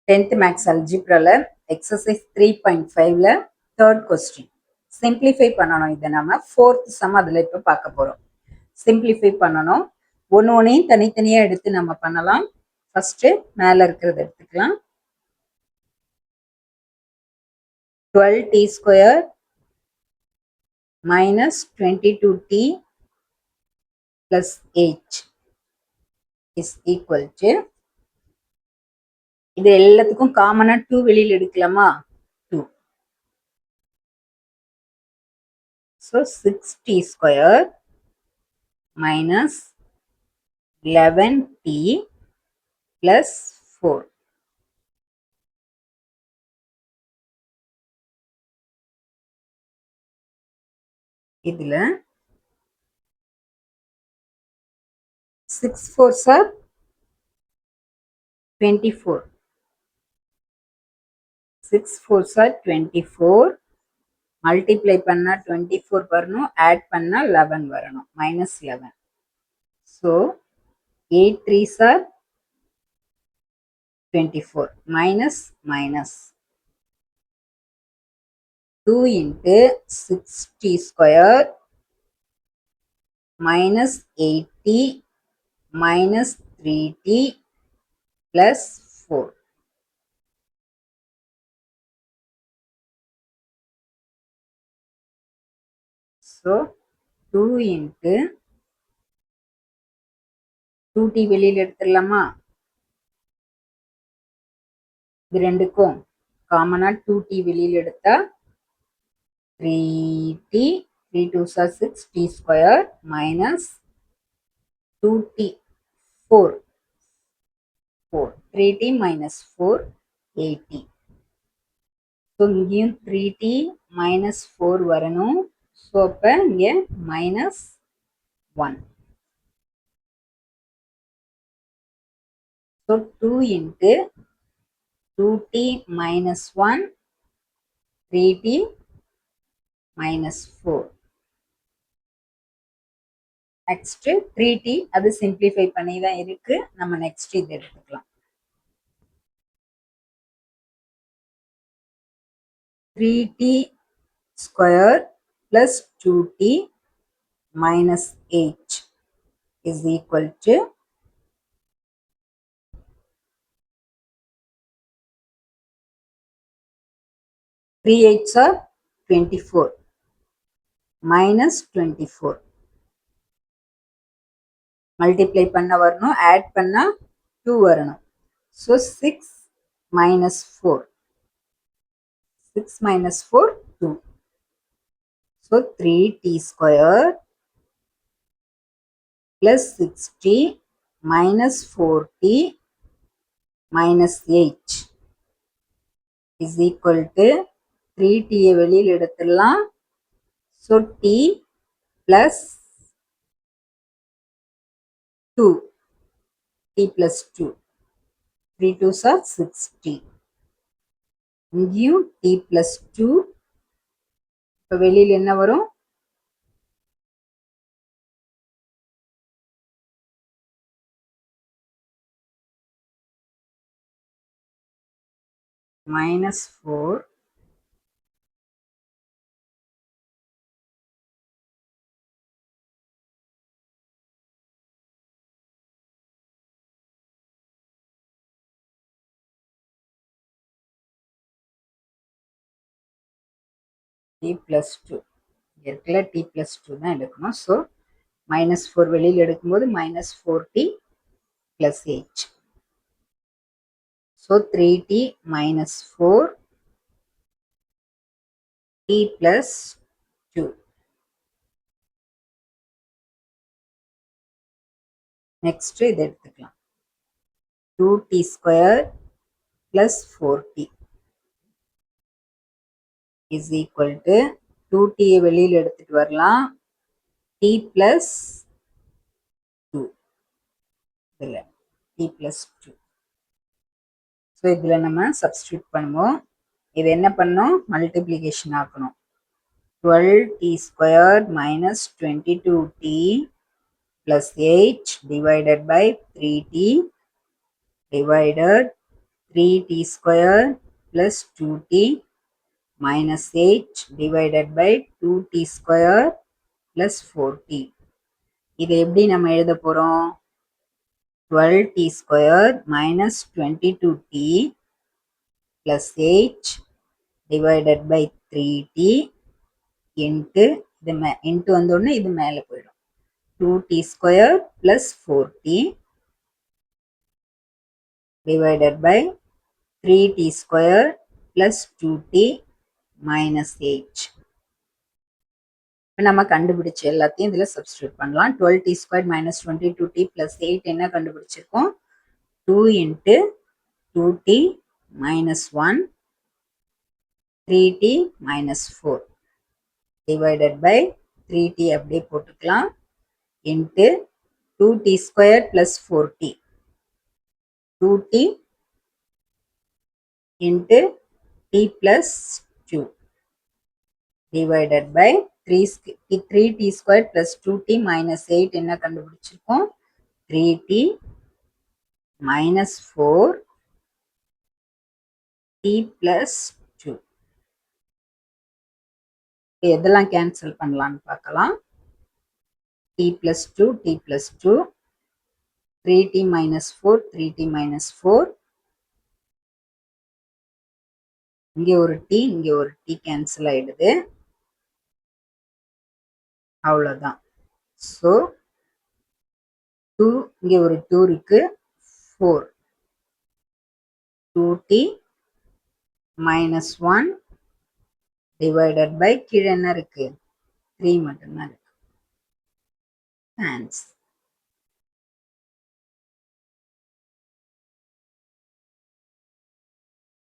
10th Max Algebra exercise 3.5 third question. Simplify பண்ணணும். இதை நம்ம fourth sum அதில் இப்போ பார்க்க போகிறோம். Simplify பண்ணணும். ஒன்றையும் தனித்தனியாக எடுத்து நம்ம பண்ணலாம். ஃபர்ஸ்ட் மேலே இருக்கிறத எடுத்துக்கலாம். 12t square minus 22t plus h is equal to, இது எல்லாத்துக்கும் காமனா 2 வெளியில் எடுக்கலாமா? 2. So 6t square minus 11t plus 4. இதுல 6 4s are 24. 6 4s are 24. Multiply பண்ணா 24 வரணும், add பண்ணா 11 வரணும், minus 11. So 8 3s are 24, minus minus 2 into 6t square minus 8t minus 3t plus 4. So 2 into 2t வெளியில் எடுத்துடலாமா? இது ரெண்டுக்கும் காமனா 2t வெளியில் எடுத்தா 3t, 3 2s are 6t square minus 2t 4, 3t minus 4 8t. So இங்கேயும் 3t minus 4 வரணும். So அப்போ இங்கே minus 1. So 2 into 2t minus 1, 3t minus 4. Next 3t அது simplify பண்ணி தான் இருக்கு. நம்ம next இது எடுத்துக்கலாம். 3t square plus 2t minus 8 is equal to 3 8s are 24 minus 24. Multiply பண்ண வரணும், add பண்ணா 2 வரணும். So 6 minus 4. 6 minus 4, 2. So 3t square plus 6t minus 4t minus 8 is equal to 3t வெளியில் எடுத்துடலாம். So t plus 2, t plus 2, 3 2s are 6t. இங்கேயும் t plus 2. இப்போ வெளியில் என்ன வரும்? minus 4 t plus 2. இருக்குல்ல t plus 2 தான் எடுக்கணும். ஸோ minus 4 வெளியில் எடுக்கும்போது minus 4t plus 8. So 3t minus 4 t plus 2. Next இது எடுத்துக்கலாம். 2t square plus 4t is equal to 2t வெளியில் எடுத்துட்டு வரலாம். t plus 2. இதில் t plus 2. ஸோ இதில் நம்ம சப்ஸ்டியூட் பண்ணுவோம். இது என்ன பண்ணோம்? மல்டிப்ளிகேஷன் ஆக்கணும். 12t square minus 22t plus 8 divided by 3t divided 3t square plus 2t minus 8 divided by 2t square plus 4t. இதை எப்படி நம்ம எழுத போறோம்? 12t square minus 22t plus 8 divided by 3t into into வந்தோடனே இது மேலே போயிடும். 2t square plus 4t divided by 3t square plus 2t minus 8. இப்போ நம்ம கண்டுபிடிச்ச எல்லாத்தையும் இதில் சப்ஸ்டியூட் பண்ணலாம். 12t squared minus 22t plus 8 என்ன கண்டுபிடிச்சிருக்கோம்? 2 into 2t minus 1 3t minus 4 divided by 3t அப்படியே போட்டுக்கலாம் into 2t squared plus 4t 2t into t plus 2 divided by 3t squared plus 2t minus 8 என்ன கண்டுபிடிச்சிருக்கோம்? 3t minus 4t plus 2. எதெல்லாம் cancel பண்ணலாம்னு பார்க்கலாம். t plus 2 t plus 2 3t minus 4 3t minus 4 இங்கே ஒரு t இங்கே ஒரு t கேன்சல் ஆயிடுது. அவ்வளோதான். ஸோ 2 இங்கே ஒரு 2 இருக்கு 4 2t minus 1 divided by கீழே என்ன இருக்கு 3 மட்டும்தான் இருக்கு. Thanks.